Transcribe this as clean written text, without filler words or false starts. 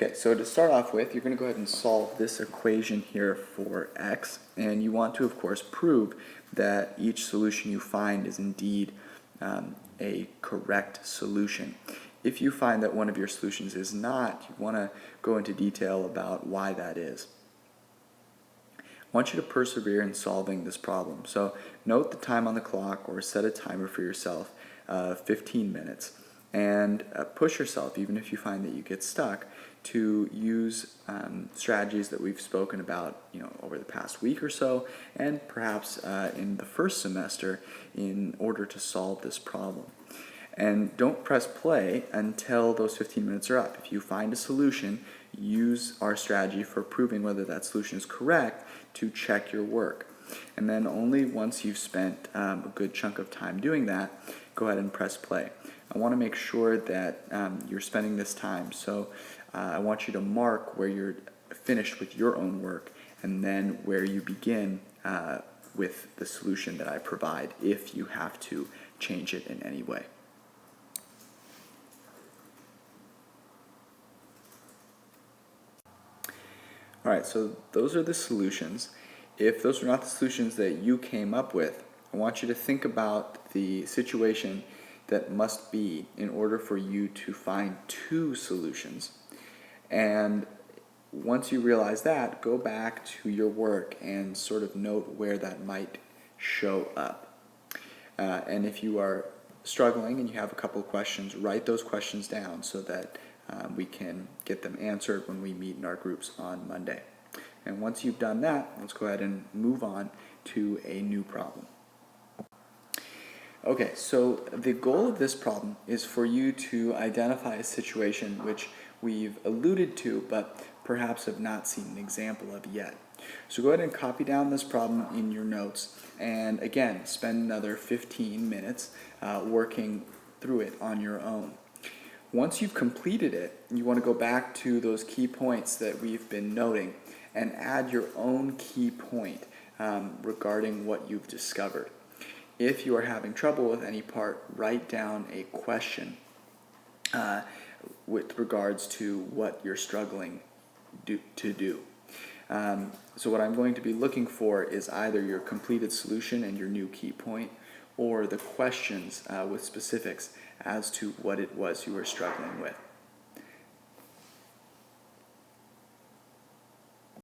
Okay, so to start off with, you're going to go ahead and solve this equation here for x, and you want to, of course, prove that each solution you find is indeed a correct solution. If you find that one of your solutions is not, you want to go into detail about why that is. I want you to persevere in solving this problem. So note the time on the clock or set a timer for yourself, 15 minutes, and push yourself, even if you find that you get stuck, to use strategies that we've spoken about over the past week or so, and perhaps in the first semester, in order to solve this problem. And don't press play until those 15 minutes are up. If you find a solution, use our strategy for proving whether that solution is correct to check your work. And then only once you've spent a good chunk of time doing that, go ahead and press play. I want to make sure that you're spending this time, so I want you to mark where you're finished with your own work and then where you begin with the solution that I provide if you have to change it in any way. Alright, so those are the solutions. If those are not the solutions that you came up with, I want you to think about the situation that must be in order for you to find two solutions. And once you realize that, go back to your work and sort of note where that might show up. And if you are struggling and you have a couple of questions, write those questions down so that we can get them answered when we meet in our groups on Monday. And once you've done that, let's go ahead and move on to a new problem. Okay, so the goal of this problem is for you to identify a situation which we've alluded to but perhaps have not seen an example of yet. So go ahead and copy down this problem in your notes, and again, spend another 15 minutes working through it on your own. Once you've completed it, you want to go back to those key points that we've been noting and add your own key point regarding what you've discovered. If you are having trouble with any part, write down a question with regards to what you're struggling to do. So what I'm going to be looking for is either your completed solution and your new key point, or the questions with specifics as to what it was you were struggling with.